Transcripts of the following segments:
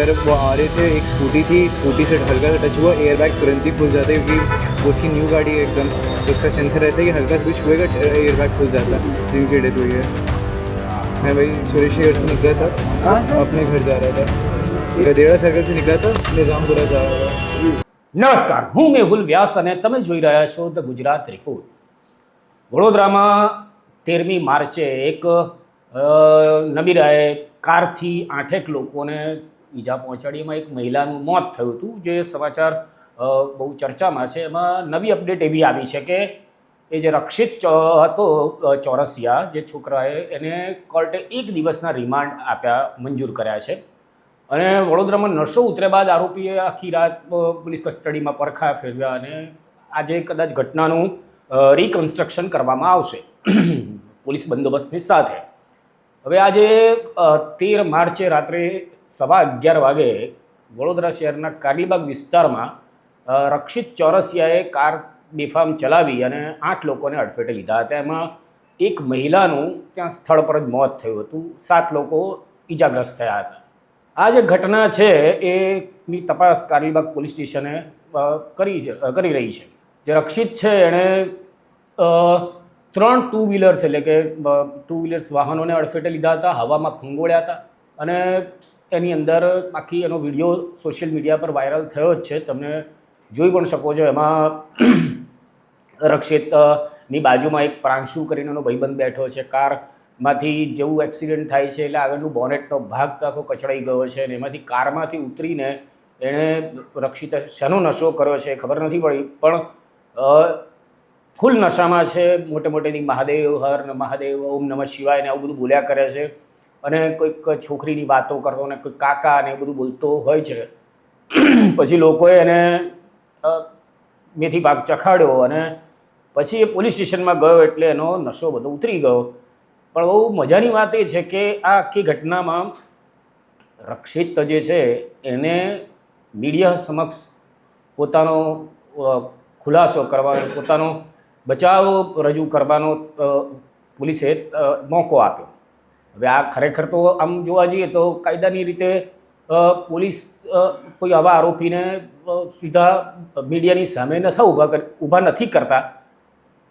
Sir वो आ रहे थे, एक स्कूटी थी, स्कूटी से हल्का सा टच हुआ, एयर बैग तुरंत ही खुल जाता है क्योंकि उसकी न्यू गाड़ी है एकदम, उसका सेंसर ऐसा है कि हल्का सा कुछ हुएगा एयर बैग खुल जाता है, जिनकी डेथ हुई है। मैं भाई सुरेशनगर से निकला था, अपने घर जा रहा था, गदेड़ा सर्कल से निकला था, निजामपुरा जा रहा था। નમસ્કાર, હું મેહુલ વ્યાસ અને તમે જોઈ રહ્યા છો ધ ગુજરાત રિપોર્ટ। વડોદરામાં 13મી માર્ચે એક નબીરાએ કારથી 8 લોકોને ઈજા પહોંચાડી, એમાં એક મહિલાનું મોત થયું હતું, જે સમાચાર બહુ ચર્ચામાં છે। એમાં નવી અપડેટ એવી આવી છે કે એ જે રક્ષિત હતો ચોરસિયા, જે છોકરાએ, એને કોર્ટે 1 દિવસના રિમાન્ડ આપ્યા, મંજૂર કર્યા છે। અને વડોદરામાં નશો ઉતર્યા બાદ આરોપીએ આખી રાત પોલીસ કસ્ટડીમાં પડખા ફેરવ્યા અને આજે કદાચ ઘટનાનું રિકન્સ્ટ્રક્શન કરવામાં આવશે પોલીસ બંદોબસ્તની સાથે। હવે આજે 13 માર્ચે રાત્રે 11:15 વાગે વડોદરા શહેરના કારલીબાગ વિસ્તારમાં રક્ષિત ચોરસિયાએ કાર બેફામ ચલાવી અને 8 લોકોને અડફેટે લીધા હતા। એમાં એક મહિલાનું ત્યાં સ્થળ પર જ મોત થયું હતું, 7 લોકો ઈજાગ્રસ્ત થયા હતા। આ જે ઘટના છે એની તપાસ કારલીબાગ પોલીસ સ્ટેશને કરી રહી છે। જે રક્ષિત છે એણે 3 ટુ વ્હીલર્સ એટલે કે ટુ વ્હીલર્સ વાહનોને અડફેટે લીધા હતા, હવામાં ફંગોળ્યા હતા અને એની અંદર આખી એનો વિડીયો સોશિયલ મીડિયા પર વાયરલ થયો જ છે, તમે જોઈ પણ શકો છો। એમાં રક્ષિતની બાજુમાં એક પ્રાંશુ કરીને એનો ભાઈબંધ બેઠો છે। કારમાંથી જેવું એક્સિડન્ટ થાય છે એટલે આગળનું બોનેટનો ભાગ આખો કચડાઈ ગયો છે અને એમાંથી કારમાંથી ઉતરીને એણે રક્ષિતે શેનો નશો કર્યો છે ખબર નથી પડી, પણ ફૂલ નશામાં છે। મોટે મોટેથી મહાદેવ હર મહાદેવ, ઓમ નમઃ શિવાય ને આવું બધું બોલ્યા કરે છે અને કોઈક છોકરીની વાતો કરતો ને કોઈ કાકા ને એવું બધું બોલતો હોય છે। પછી લોકોએ એને મેથી પાક ચખાડ્યો અને પછી એ પોલીસ સ્ટેશનમાં ગયો એટલે એનો નશો બધો ઉતરી ગયો। પણ બહુ મજાની વાત એ છે કે આ આખી ઘટનામાં રક્ષિત જે છે એને મીડિયા સમક્ષ પોતાનો ખુલાસો કરવાનો, પોતાનો બચાવ રજૂ કરવાનો પોલીસે મોકો આપ્યો। હવે આ ખરેખર તો આમ જોવા જઈએ તો કાયદાની રીતે પોલીસ કોઈ આવા આરોપીને સીધા મીડિયાની સામે ઊભા નથી કરતા,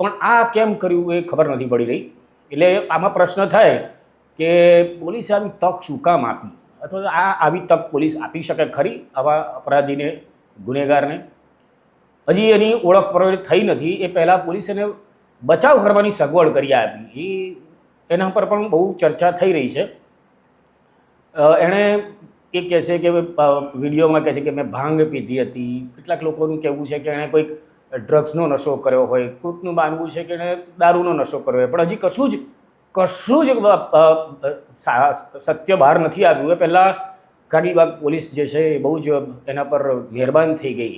પણ આ કેમ કર્યું એ ખબર નથી પડી રહી। એટલે આમાં પ્રશ્ન થાય કે પોલીસે આવી તક શું કામ આપી, અથવા આવી તક પોલીસ આપી શકે ખરી આવા અપરાધીને, ગુનેગારને? હજી એની ઓળખ પરવડ થઈ નથી, એ પહેલાં પોલીસે એને બચાવ કરવાની સગવડ કરી આપી, એના પર પણ બહુ ચર્ચા થઈ રહી છે। એણે એ કહે છે કે વિડીયોમાં કહે છે કે મેં ભાંગ પીધી હતી, કેટલાક લોકોનું કહેવું છે કે એણે કોઈક ડ્રગ્સનો નશો કર્યો હોય, કોઈકનું માનવું છે કે એણે દારૂનો નશો કર્યો હોય, પણ હજી કશું જ સત્ય બહાર નથી આવ્યું। એ પહેલાં કારલીબાગ પોલીસ જે છે એ બહુ જ એના પર મહેરબાન થઈ ગઈ,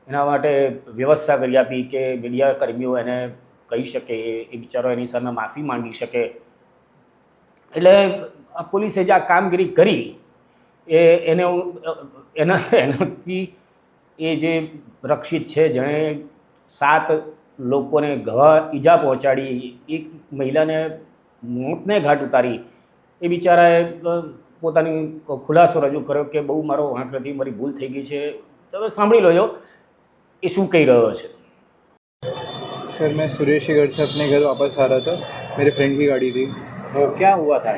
એના માટે વ્યવસ્થા કરી આપી કે મીડિયા કર્મીઓ એને કહી શકે, એ બિચારો એની સામે માફી માંગી શકે। એટલે આ પોલીસે જે આ કામગીરી કરી એનાથી એ જે રક્ષિત છે જેણે 7 લોકોને ઈજા પહોંચાડી, એક મહિલાને મોતને ઘાટ ઉતારી, એ બિચારાએ પોતાની ખુલાસો રજૂ કર્યો કે બહુ મારો વાંક નથી, મારી ભૂલ થઈ ગઈ છે। તમે સાંભળી લો એ શું કહી રહ્યો છે। सर मैं सुरेशनगर से अपने घर वापस आ रहा था, मेरे फ्रेंड की गाड़ी थी। क्या हुआ था?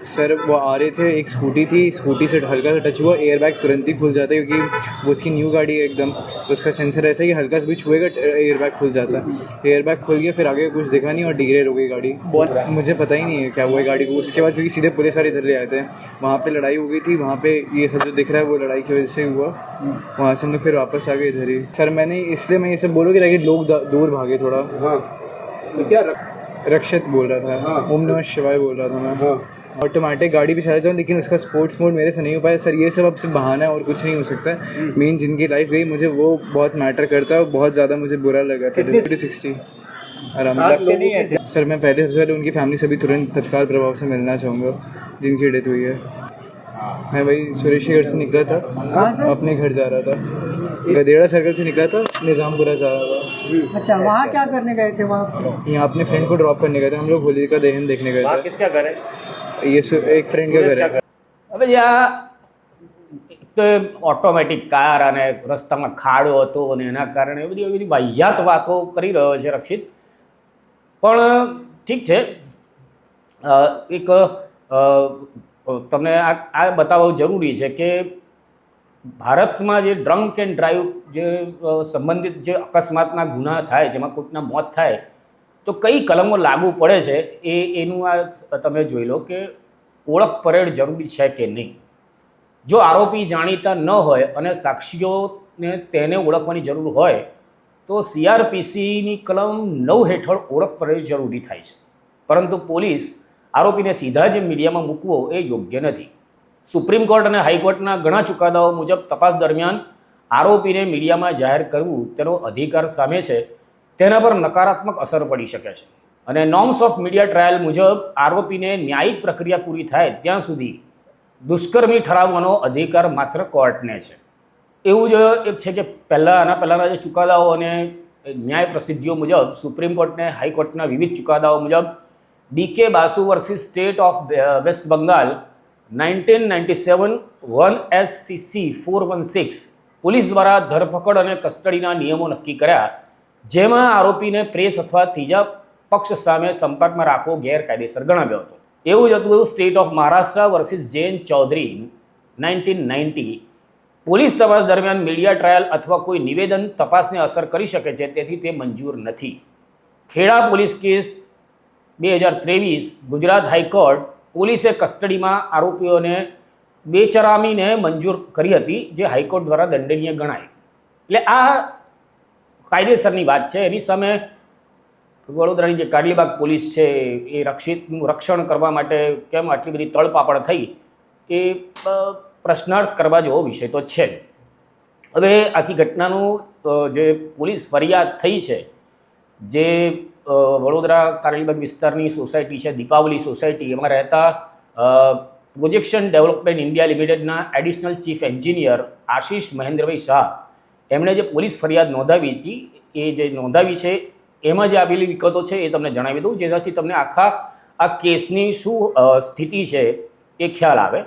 सर वो आ रहे थे, एक स्कूटी थी, स्कूटी से हल्का सा टच हुआ, एयर बैग तुरंत ही खुल जाता है क्योंकि वो उसकी न्यू गाड़ी है एकदम, उसका सेंसर ऐसा है कि हल्का सा कुछ हुएगा एयर बैग खुल जाता है। एयर बैग खुल गया, फिर आगे कुछ दिखा नहीं और डिग्रेड हो गई गाड़ी। मुझे पता ही नहीं है क्या हुआ गाड़ी को। उसके बाद क्योंकि सीधे पुलिस वाले इधर ले आए थे, वहाँ पे लड़ाई हो गई थी, वहाँ पे ये सब जो दिख रहा है वो लड़ाई की वजह से हुआ। वहाँ से हम लोग फिर वापस आ गए इधर ही। सर मैंने इसलिए मैं ये सब बोलूँ कि ताकि लोग दूर भागे थोड़ा। हाँ, तो क्या रक्षित बोल रहा था। हाँ। ओम नमः शिवाय बोल रहा था मैं। हाँ। ऑटोमेटिक गाड़ी भी चला जाऊँ, लेकिन उसका स्पोर्ट्स मोड मेरे से नहीं हो पाया। सर ये सब अब सिर्फ बहाना है और कुछ नहीं हो सकता है। मेन जिनकी लाइफ गई मुझे वो बहुत मैटर करता है और बहुत ज़्यादा मुझे बुरा लगा। 60 आराम से। सर मैं पहले सबसे पहले उनकी फैमिली से भी तुरंत तत्काल प्रभाव से मिलना चाहूँगा जिनकी डेथ हुई है। मैं भाई सुरेशनगर से निकला था, अपने घर जा रहा था, गदेड़ा सर्कल से निकला था, निजामपुरा जा रहा था। अच्छा, वहाँ क्या करने गए थे? वहाँ यहाँ अपने फ्रेंड को ड्रॉप करने गए थे हम लोग, होली का दहन देखने गए थे। किसका घर है? ये एक फ्रेंड का घर है। હવે જે આ તો એ ઓટોમેટિક કાર અને રસ્તામાં ખાડો હતો અને એના કારણે એ બધી વાહિયાત વાતો કરી રહ્યો છે રક્ષિત. પણ ઠીક છે, એક તમને આ બતાવવું જરૂરી છે કે ભારતમાં જે ડ્રંક એન્ડ ડ્રાઈવ જે સંબંધિત જે અકસ્માતના ગુના થાય, જેમાં કોઈકના મોત થાય, તો કઈ કલમો લાગુ પડે છે એનું આ તમે જોઈ લો કે ઓળખ પરેડ જરૂરી છે કે નહીં. જો આરોપી જાણીતા ન હોય અને સાક્ષીઓને તેને ઓળખવાની જરૂર હોય તો CRPCની કલમ 9 હેઠળ ઓળખ પરેડ જરૂરી થાય છે. પરંતુ પોલીસ આરોપીને સીધા જ મીડિયામાં મૂકવો એ યોગ્ય નથી. સુપ્રીમ કોર્ટ અને હાઈકોર્ટના ઘણા ચુકાદાઓ મુજબ તપાસ દરમિયાન આરોપીને મીડિયામાં જાહેર કરવું તેનો અધિકાર સામે છે, તેના પર નકારાત્મક અસર પડી શકે છે. અને નોર્મ્સ ઓફ મીડિયા ટ્રાયલ મુજબ આરોપીને ન્યાયિક પ્રક્રિયા પૂરી થાય ત્યાં સુધી દુષ્કર્મી ઠરાવવાનો અધિકાર માત્ર કોર્ટને છે. એવું જ એક છે કે આના પહેલાંના જે ચુકાદાઓ અને ન્યાય પ્રસિદ્ધિઓ મુજબ સુપ્રીમ કોર્ટને હાઈકોર્ટના વિવિધ ચુકાદાઓ મુજબ DK Basu versus state of West Bengal 1997 1SCC 416 police દ્વારા ધરપકડ અને કસ્ટડીના નિયમો નક્કી કર્યા, જેમાં આરોપીને પ્રેસ અથવા ત્રીજા પક્ષ સામે સંપર્કમાં રાખવો ગેરકાયદેસર ગણાવ્યો હતો. એવું જ હતું state of Maharashtra versus Jain Chaudhary 1990 police તપાસ દરમિયાન મીડિયા ટ્રાયલ અથવા કોઈ નિવેદન તપાસને અસર કરી શકે છે, તેથી તે મંજૂર નથી. Kheda police case 2023 Gujarat high court પોલીસે કસ્ટડીમાં આરોપીઓને બેચરામીને મંજૂર કરી હતી, જે હાઈકોર્ટ દ્વારા દંડનીય ગણાય. એટલે આ કાયદેસરની વાત છે. એની સામે વડોદરાની જે કાડલીબાગ પોલીસ છે એ રક્ષિતનું રક્ષણ કરવા માટે કેમ આટલી બધી તળપાપડ થઈ એ પ્રશ્નાર્થ કરવા જેવો વિષય તો છે. હવે આખી ઘટનાનું જે પોલીસ ફરિયાદ થઈ છે, જે વડોદરા કારેલીબાગ વિસ્તારની સોસાયટી છે દીપાવલી સોસાયટી, એમાં રહેતા પ્રોજેક્શન ડેવલપમેન્ટ ઇન્ડિયા લિમિટેડના એડિશનલ ચીફ એન્જિનિયર આશીષ મહેન્દ્રભાઈ શાહ, એમણે જે પોલીસ ફરિયાદ નોંધાવી હતી, એ જે નોંધાવી છે એમાં જે આપેલી વિગતો છે એ તમને જણાવી દઉં, જેનાથી તમને આખા આ કેસની શું સ્થિતિ છે એ ખ્યાલ આવે.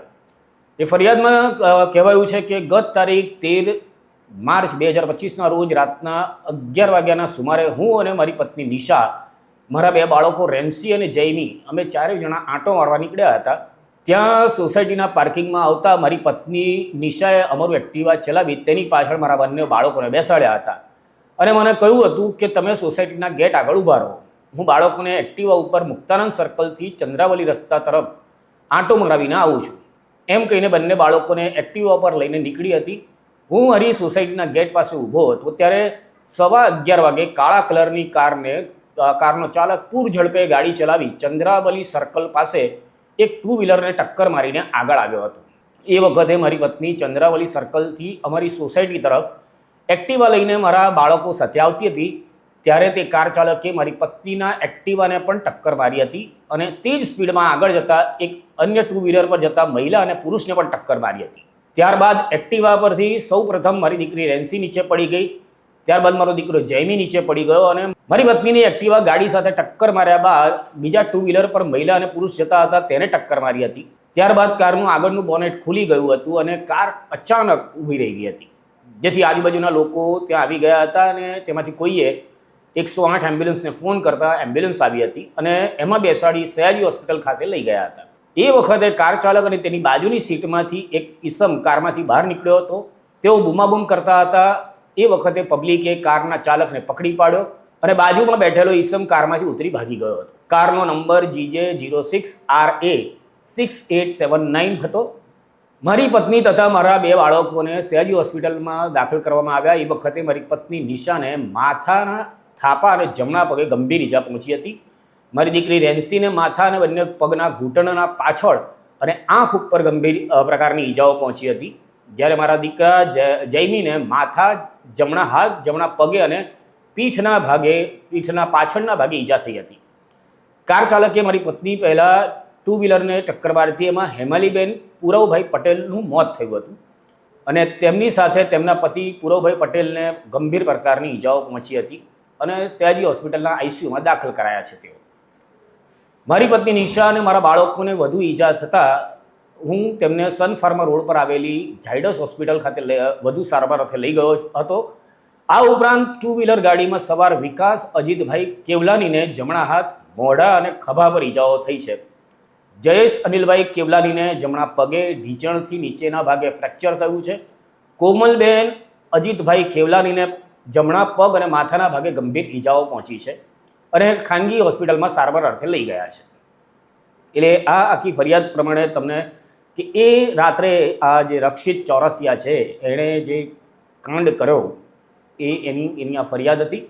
એ ફરિયાદમાં કહેવાયું છે કે ગત તારીખ 13 માર્ચ 2025ના રોજ રાતના 11 વાગ્યાના સુમારે હું અને મારી પત્ની નિશા, મારા 2 બાળકો રેન્સી અને જૈમી, અમે 4 જણા આંટો મારવા નીકળ્યા હતા. ત્યાં સોસાયટીના પાર્કિંગમાં આવતા મારી પત્ની નિશાએ અમારું એક્ટિવા ચલાવી તેની પાછળ મારા બંને બાળકોને બેસાડ્યા હતા અને મને કહ્યું હતું કે તમે સોસાયટીના ગેટ આગળ ઊભા રહો, હું બાળકોને એક્ટિવા ઉપર મુક્તાનંદ સર્કલથી ચંદ્રાવલી રસ્તા તરફ આંટો મરાવીને આવું છું. એમ કહીને બંને બાળકોને એક્ટિવા પર લઈને નીકળી હતી. હું મારી સોસાયટીના ગેટ પાસે ઊભો હતો ત્યારે 11:15 વાગે કાળા કલરની કારનો ચાલક પૂર ઝડપે ગાડી ચલાવી ચંદ્રાવલી સર્કલ પાસે એક 2 વ્હીલરને ટક્કર મારીને આગળ આવ્યો હતો. એ વખતે મારી પત્ની ચંદ્રાવલી સર્કલથી અમારી સોસાયટી તરફ એક્ટિવા લઈને મારા બાળકો સાથે આવતી હતી, ત્યારે તે કાર ચાલકે મારી પત્નીના એક્ટિવાને પણ ટક્કર મારી હતી અને તે જ સ્પીડમાં આગળ જતા એક અન્ય 2 વ્હીલર પર જતા મહિલા અને પુરુષને પણ ટક્કર મારી હતી. ત્યારબાદ એક્ટિવા પરથી સૌપ્રથમ મારી દીકરી રેન્સી નીચે પડી ગઈ, ત્યારબાદ મારો દીકરો જૈમી નીચે પડી ગયો અને મારી પત્નીની એક્ટિવા ગાડી સાથે ટક્કર માર્યા બાદ બીજા 2 વ્હીલર પર મહિલા અને પુરુષ જતા હતા તેને ટક્કર મારી હતી. ત્યારબાદ કારનું આગળનું બોનેટ ખુલી ગયું હતું અને કાર અચાનક ઊભી રહી ગઈ હતી, જેથી આજુબાજુના લોકો ત્યાં આવી ગયા હતા અને તેમાંથી કોઈએ 108 એમ્બ્યુલન્સને ફોન કરતા એમ્બ્યુલન્સ આવી હતી અને એમાં બેસાડી સયાજી હોસ્પિટલ ખાતે લઈ ગયા હતા. એ વખતે કાર ચાલક અને તેની બાજુની સીટમાંથી એક ઈસમ કારમાંથી બહાર નીકળ્યો હતો. તેઓ બૂમાબૂમ કરતા હતા. એ વખતે પબ્લિકે કારના ચાલકને પકડી પાડ્યો અને બાજુમાં બેઠેલો ઈસમ કારમાંથી ઉતરી ભાગી ગયો હતો. કારનો નંબર GJ06RA6879 હતો. મારી પત્ની તથા મારા 2 બાળકોને સયાજી હોસ્પિટલમાં દાખલ કરવામાં આવ્યા. એ વખતે મારી પત્ની નિશાને માથાના થાપા અને જમણા પગે ગંભીર ઈજા પહોંચી હતી. મારી દીકરી રેન્સીને માથા અને બંને પગના ઘૂંટણના પાછળ અને આંખ ઉપર ગંભીર પ્રકારની ઈજાઓ પહોંચી હતી, જ્યારે મારા દીકરા જૈમીને માથા, જમણા હાથ, જમણા પગે અને પીઠના પાછળના ભાગે ઈજા થઈ હતી. કાર ચાલકે મારી પત્ની પહેલાં 2 વ્હીલરને ટક્કર મારતી, એમાં હેમાલીબેન પુરવભાઈ પટેલનું મોત થયું હતું અને તેમની સાથે તેમના પતિ પુરવભાઈ પટેલને ગંભીર પ્રકારની ઈજાઓ પહોંચી હતી અને સયાજી હોસ્પિટલના ICUમાં દાખલ કરાયા છે. તેઓ મારી પત્ની નિશા અને મારા બાળકોને વધુ ઈજા થતાં હું તેમને સન ફાર્મા રોડ પર આવેલી ઝાયડસ હોસ્પિટલ ખાતે વધુ સારવાર અર્થે લઈ ગયો હતો. આ ઉપરાંત 2 વ્હીલર ગાડીમાં સવાર વિકાસ અજીતભાઈ કેવલાનીને જમણા હાથ, મોઢા અને ખભા પર ઈજાઓ થઈ છે. જયેશ અનિલભાઈ કેવલાનીને જમણા પગે ઢીંચણથી નીચેના ભાગે ફ્રેક્ચર થયું છે. કોમલબેન અજીતભાઈ કેવલાનીને જમણા પગ અને માથાના ભાગે ગંભીર ઈજાઓ પહોંચી છે અને ખાનગી હોસ્પિટલમાં સારવાર અર્થે લઈ ગયા છે. એટલે આ આખી ફરિયાદ પ્રમાણે તમને કે એ રાત્રે આ જે રક્ષિત ચોરસિયા છે એણે જે કાંડ કર્યો એની આ ફરિયાદ હતી.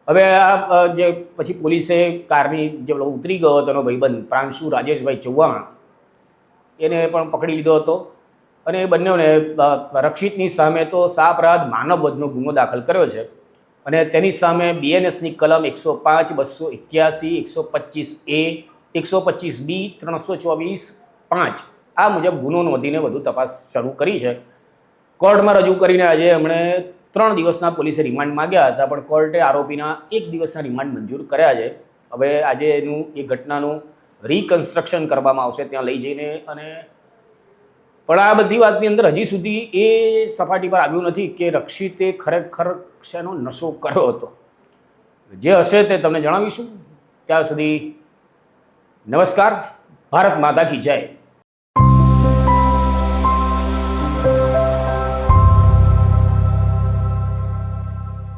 હવે આ જે પછી પોલીસે કારની જે ઉતરી ગયો હતો એનો ભાઈબંધ પ્રાંશુ રાજેશભાઈ ચૌહાણ એને પણ પકડી લીધો હતો અને એ બંનેઓને રક્ષિતની સામે તો સાપરાધ માનવવધનો ગુનો દાખલ કર્યો છે અને તેની સામે BNSની કલમ 105, 281, 125A, 125B, 324(5) આ મુજબ ગુનો નોંધીને વધુ તપાસ શરૂ કરી છે. કોર્ટમાં રજૂ કરીને આજે એમણે 3 દિવસના પોલીસે રિમાન્ડ માગ્યા હતા, પણ કોર્ટે આરોપીના 1 દિવસના રિમાન્ડ મંજૂર કર્યા છે. હવે આજે એનું એ ઘટનાનું રિકન્સ્ટ્રક્શન કરવામાં આવશે ત્યાં લઈ જઈને. અને પણ આ બધી વાતની અંદર હજી સુધી એ સપાટી પર આવ્યું નથી કે રક્ષિતે ખરેખર શેનો નશો કર્યો હતો. જે હશે તે તમને જણાવીશું. ત્યાં સુધી નમસ્કાર. ભારત માતા કી જય.